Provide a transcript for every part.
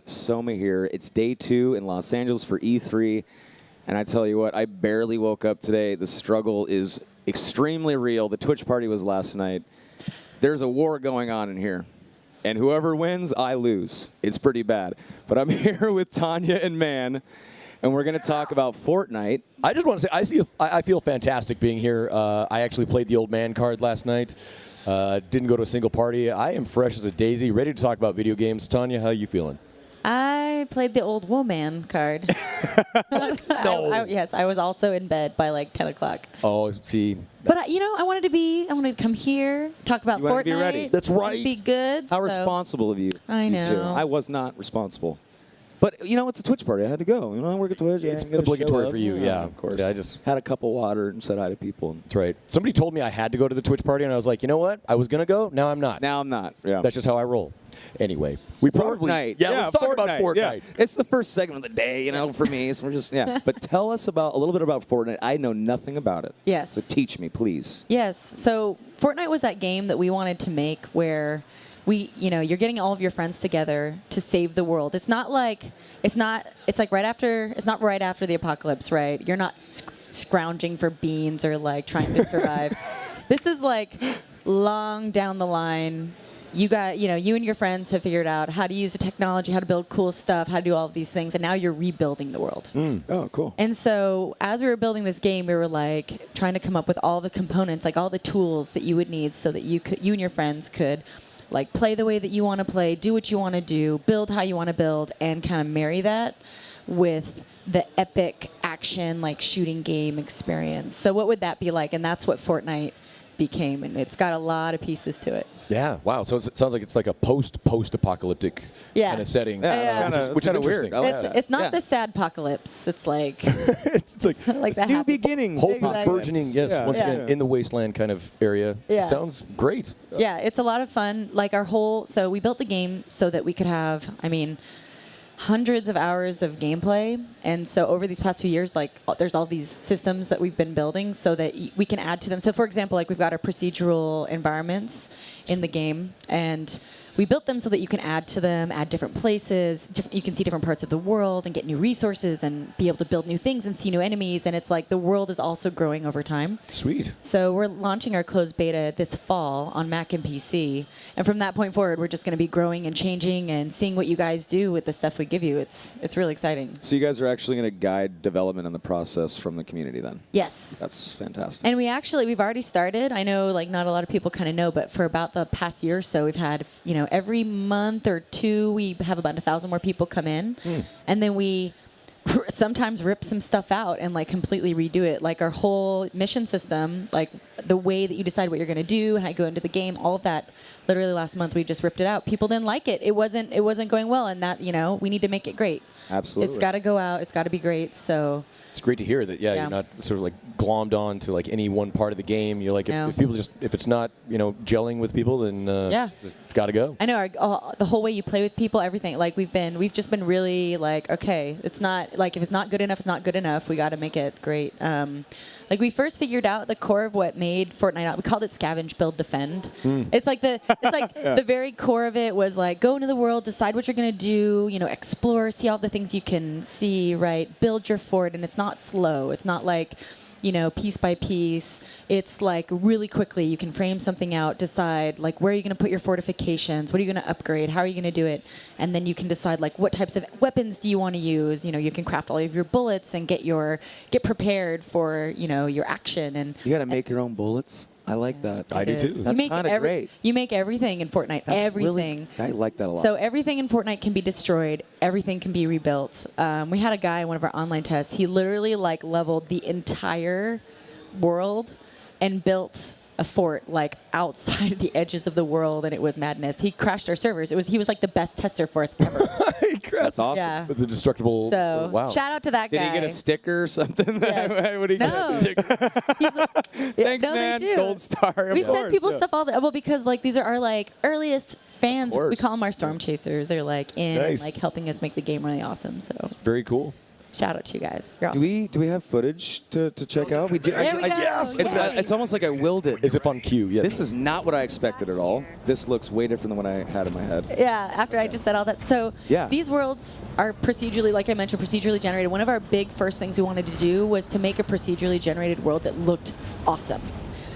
Soma here. It's day 2 in Los Angeles for E3. And I tell you what, I barely woke up today. The struggle is extremely real. The Twitch party was last night. There's a war going on in here. And whoever wins, I lose. It's pretty bad. But I'm here with Tanya and Man, and we're going to talk about Fortnite. I just want to say, I feel fantastic being here. I actually played the old man card last night. Didn't go to a single party. I am fresh as a daisy, ready to talk about video games. Tanya, how you feeling? I played the old woman card. No. Yes, I was also in bed by like 10 o'clock. Oh, see. But, I wanted to come here, talk about You wanted to be Fortnite. ready. That's right. Be good. How so- responsible of you. I you two. know. I was not responsible. But, it's a Twitch party. I had to go. I work at Twitch. It's I gotta obligatory show for up. you, yeah. Of course. Yeah, I just had a cup of water and said hi to people. That's right. Somebody told me I had to go to the Twitch party, and I was like, you know what? I was going to go. Now I'm not. Now I'm not. Yeah. That's just how I roll. Anyway, we probably Fortnite. Yeah, let's talk about Fortnite. Yeah. It's the first segment of the day, for me. So we're just But tell us a little bit about Fortnite. I know nothing about it. Yes. So teach me, please. Yes. So Fortnite was that game that we wanted to make where you're getting all of your friends together to save the world. It's not right after the apocalypse, right? You're not scrounging for beans or like trying to survive. This is like long down the line. You and your friends have figured out how to use the technology, how to build cool stuff, how to do all of these things, and now you're rebuilding the world. Oh, cool. And so as we were building this game, we were like trying to come up with all the components, like all the tools that you would need so that you and your friends could like play the way that you want to play, do what you want to do, build how you want to build, and kind of marry that with the epic action like shooting game experience. So what would that be like? And that's what Fortnite became, and it's got a lot of pieces to it. Yeah. Wow. So it sounds like it's like a post-apocalyptic kind of setting. Yeah, which is weird. interesting. It's not the sad apocalypse. It's like it's like like the new happy beginnings. hope Exactly. is burgeoning. Yes. Yeah. Once Yeah. again, in the wasteland kind of area. Yeah. Sounds great. Yeah, it's a lot of fun. Like so we built the game so that we could have, hundreds of hours of gameplay. And so over these past few years, like there's all these systems that we've been building so that we can add to them. So for example, like we've got our procedural environments in the game, and we built them so that you can add to them, add different places. You can see different parts of the world and get new resources and be able to build new things and see new enemies. And it's like the world is also growing over time. Sweet. So we're launching our closed beta this fall on Mac and PC. And from that point forward, we're just going to be growing and changing and seeing what you guys do with the stuff we give you. It's really exciting. So you guys are actually going to guide development in the process from the community then? Yes. That's fantastic. And we've already started. I know like not a lot of people kind of know, but for about the past year or so, we've had, every month or two, we have about 1,000 more people come in. And then we sometimes rip some stuff out and like completely redo it. Like our whole mission system, like the way that you decide what you're going to do and how you go into the game, all of that. Literally last month, we just ripped it out. People didn't like it. It wasn't going well. And that, we need to make it great. Absolutely. It's got to go out. It's got to be great. So It's great to hear that. Yeah, you're not sort of like glommed on to like any one part of the game. You're like, if it's not gelling with people, then it's got to go. I know the whole way you play with people, everything. Like we've just been really like, okay, it's not like if it's not good enough, it's not good enough. We got to make it great. Like we first figured out the core of what made Fortnite out. We called it scavenge, build, defend. It's like the very core of it was like go into the world, decide what you're gonna do, explore, see all the things you can see, right? Build your fort, and it's not slow. It's not like piece by piece. It's like really quickly you can frame something out, decide like where are you going to put your fortifications, what are you going to upgrade, how are you going to do it, and then you can decide like what types of weapons do you want to use. You can craft all of your bullets and get prepared for your action. And you got to make your own bullets. I like that. I do too. That's kind of great. You make everything in Fortnite. That's everything. I like that a lot. So everything in Fortnite can be destroyed. Everything can be rebuilt. We had a guy in one of our online tests. He literally like leveled the entire world and built a fort like outside the edges of the world, and it was madness. He crashed our servers. He was like the best tester for us ever. That's awesome. Yeah. With the destructible. So wow. shout out to that guy. Did he get a sticker or something? Yes. What did he get? Thanks, no, man. they do. Gold star. We send people stuff all the because like these are our like earliest fans. We call them our storm chasers. They're like in and like helping us make the game really awesome. So very cool. Shout out to you guys. You're Do awesome. we have footage to check out? We do. There we go. yes! It's almost like I willed it. Is it on cue? Yes. This is not what I expected at all. This looks way different than what I had in my head. Yeah, after I just said all that. So Yeah. these worlds are procedurally, like I mentioned, procedurally generated. One of our big first things we wanted to do was to make a procedurally generated world that looked awesome.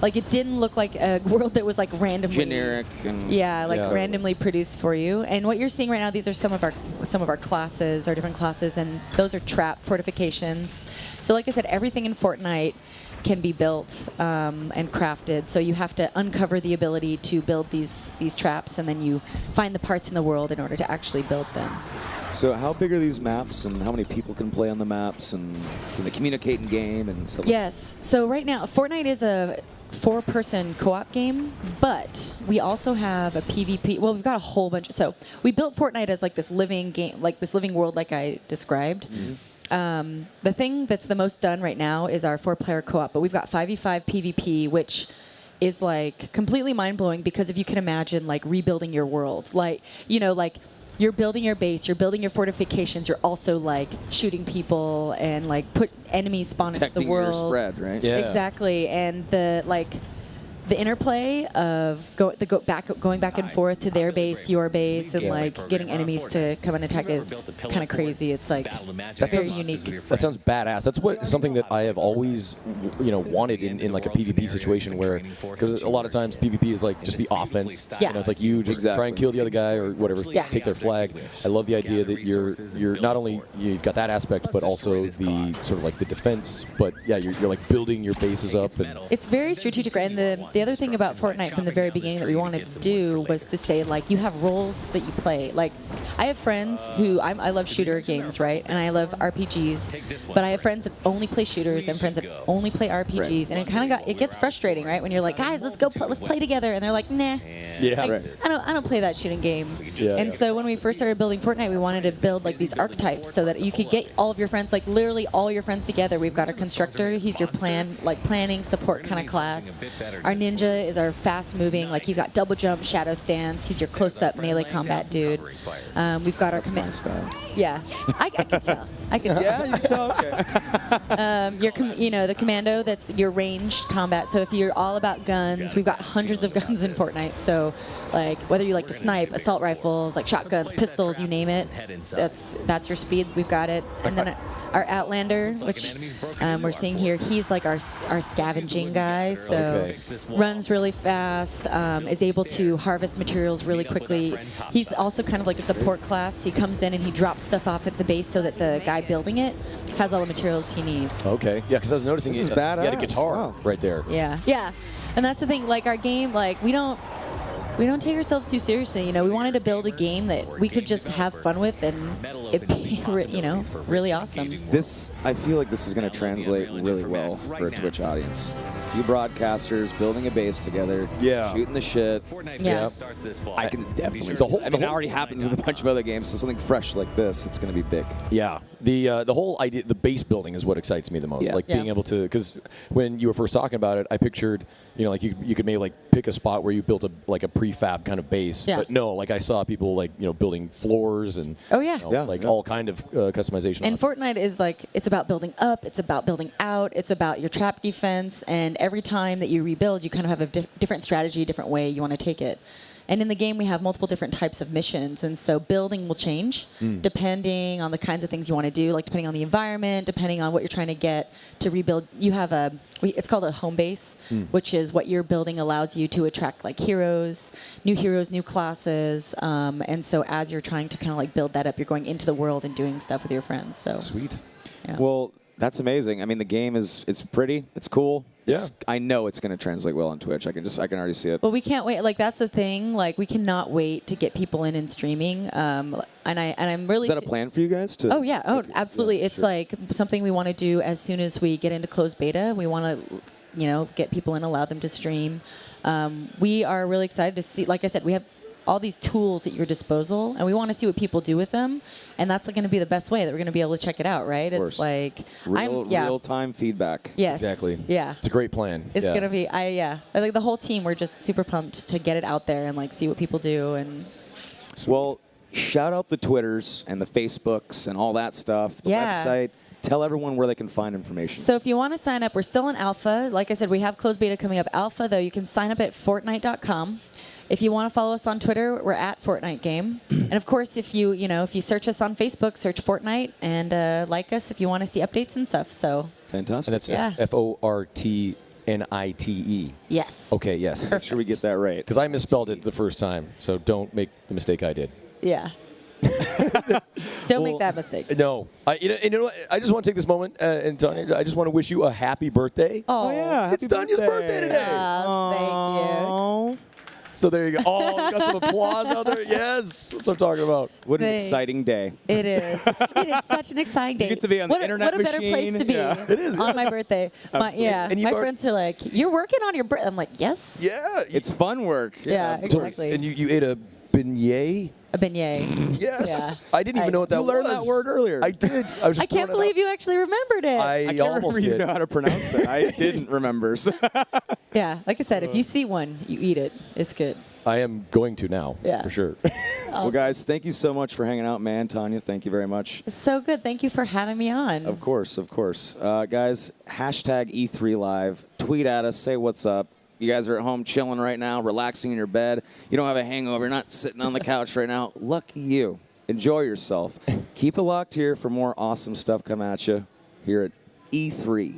Like it didn't look like a world that was like randomly Generic and yeah, like Yeah. randomly produced for you. And what you're seeing right now, these are some of our classes, our different classes, and those are trap fortifications. So like I said, everything in Fortnite can be built and crafted. So you have to uncover the ability to build these traps, and then you find the parts in the world in order to actually build them. So how big are these maps, and how many people can play on the maps, and can they communicate in game and stuff? Yes. So right now, Fortnite is a 4-person co-op game, but we also have a PvP. Well, we've got a whole bunch. So we built Fortnite as like this living game, like this living world, like I described. The thing that's the most done right now is our 4-player co-op, but we've got 5v5 PvP, which is like completely mind-blowing because if you can imagine like rebuilding your world, like, you know, like you're building your base, you're building your fortifications, you're also like shooting people and like put enemies spawn into the Protecting world. your spread, right? Yeah. Exactly, and the interplay of going back and forth to their base, your base, and like getting enemies to come and attack is kind of crazy. It's like very unique. That sounds badass. That's something that I have always, wanted in like a PvP situation where, because a lot of times PvP is like just the offense. Yeah. It's like you just try and kill the other guy or whatever, Yeah. take their flag. I love the idea that you're not only you've got that aspect, but also the sort of like the defense. But yeah, you're like building your bases up. And It's very strategic, and the other thing about Fortnite from the very beginning that we wanted to do was to say, like, you have roles that you play. Like, I have friends who, I love shooter games, right? And I love RPGs, but I have friends that only play shooters and friends that only play RPGs, and it gets frustrating, right? When you're like, guys, let's play together, and they're like, nah. yeah, Like, right. I don't play that shooting game. Yeah. And so when we first started building Fortnite, we wanted to build like these archetypes so that you could get all of your friends, like literally all your friends together. We've got a constructor. He's your planning support kind of class. Our ninja is our fast-moving, like he's got double jump, shadow stance. He's your close-up melee combat dude. We've got our My style. yeah, I can tell. I can tell. Yeah, you can tell. Okay. The commando, that's your ranged combat. So if you're all about guns, we've got hundreds of guns in Fortnite. So like whether you like to snipe, assault rifles, like shotguns, pistols, you name it, that's your speed. We've got it. And then our Outlander, which we're seeing here, he's like our scavenging guy. So runs really fast, is able to harvest materials really quickly. He's also kind of like a support class. He comes in and he drops stuff off at the base so that the guy building it has all the materials he needs. Okay. Yeah, because I was noticing This is you had a badass. guitar Wow. right there. Yeah. And that's the thing, like our game, like we don't take ourselves too seriously. We wanted to build a game that we could just have fun with and it be, really awesome. I feel like this is going to translate really well for a Twitch audience. You broadcasters building a base together, Yeah. shooting the shit. Yeah. I can definitely. The it already happens with a bunch of other games, so something fresh like this, it's going to be big. Yeah, the whole idea, the base building is what excites me the most. Yeah. Like being Yeah. able to, because when you were first talking about it, I pictured, like you could maybe like pick a spot where you built a prefab kind of base. Yeah. But no, like I saw people like building floors and Oh, yeah. all kind of customization. And options. Fortnite is like, it's about building up, it's about building out, it's about your trap defense, and every time that you rebuild, you kind of have a different strategy, different way you want to take it. And in the game, we have multiple different types of missions, and so building will change depending on the kinds of things you want to do, like depending on the environment, depending on what you're trying to get to rebuild. You have it's called a home base, which is what you're building allows you to attract like heroes, new classes, and so as you're trying to kind of like build that up, you're going into the world and doing stuff with your friends. So Sweet. yeah. Well, that's amazing. I mean, the game it's pretty, it's cool. Yeah. I know it's going to translate well on Twitch. I can already see it. Well, we can't wait. Like that's the thing. Like we cannot wait to get people in and streaming. And I'm really. Is that a plan for you guys? Oh yeah. Oh, absolutely. Yeah, it's sure. like something we want to do as soon as we get into closed beta. We want to, get people in, allow them to stream. We are really excited to see. Like I said, we have all these tools at your disposal, and we want to see what people do with them. And that's going to be the best way that we're going to be able to check it out, right? Of course. It's like real-time feedback. Yes. Exactly. Yeah. It's a great plan. It's Yeah. gonna be I like the whole team. We're just super pumped to get it out there and like see what people do and. Well, shout out the Twitters and the Facebooks and all that stuff, the Yeah. website. Tell everyone where they can find information. So if you want to sign up, we're still in alpha. Like I said, we have closed beta coming up. Alpha, though, you can sign up at Fortnite.com. If you want to follow us on Twitter, we're at Fortnite Game. And of course, if you search us on Facebook, search Fortnite and like us if you want to see updates and stuff. So Fantastic. And that's Yeah. Fortnite. yes. Okay, yes. Make sure we get that right. Because I misspelled it the first time, so don't make the mistake I did. Yeah. Don't make that mistake. No. You know what? I just want to take this moment, and Tanya, I just want to wish you a happy birthday. Oh, yeah. It's Tanya's birthday today. Thank you. Oh, So there you go. Oh, we got some applause out there. Yes. That's what I'm talking about. what an Thanks. exciting day. It is. It is such an exciting day. get to be on the what internet What a better place machine. to be Yeah. It is, on my birthday. And My you've friends are like, "You're working on your birthday." I'm like, "Yes." Yeah. It's fun work. Yeah, of course. exactly. And you ate a beignet? A beignet. Yes. Yeah. I didn't even know what that You was. learned that word earlier. I did. I was just I can't throwing it believe you actually remembered it. out. I I can't almost remember you did. know how to pronounce it. I didn't remember. So. Yeah, like I said, if you see one, you eat it. It's good. I am going to now, Yeah. for sure. Well, guys, thank you so much for hanging out, man. Tanya, thank you very much. It's so good. Thank you for having me on. Of course, of course. Guys, hashtag E3 Live. Tweet at us. Say what's up. You guys are at home chilling right now, relaxing in your bed. You don't have a hangover. You're not sitting on the couch right now. Lucky you. Enjoy yourself. Keep it locked here for more awesome stuff coming at you here at E3.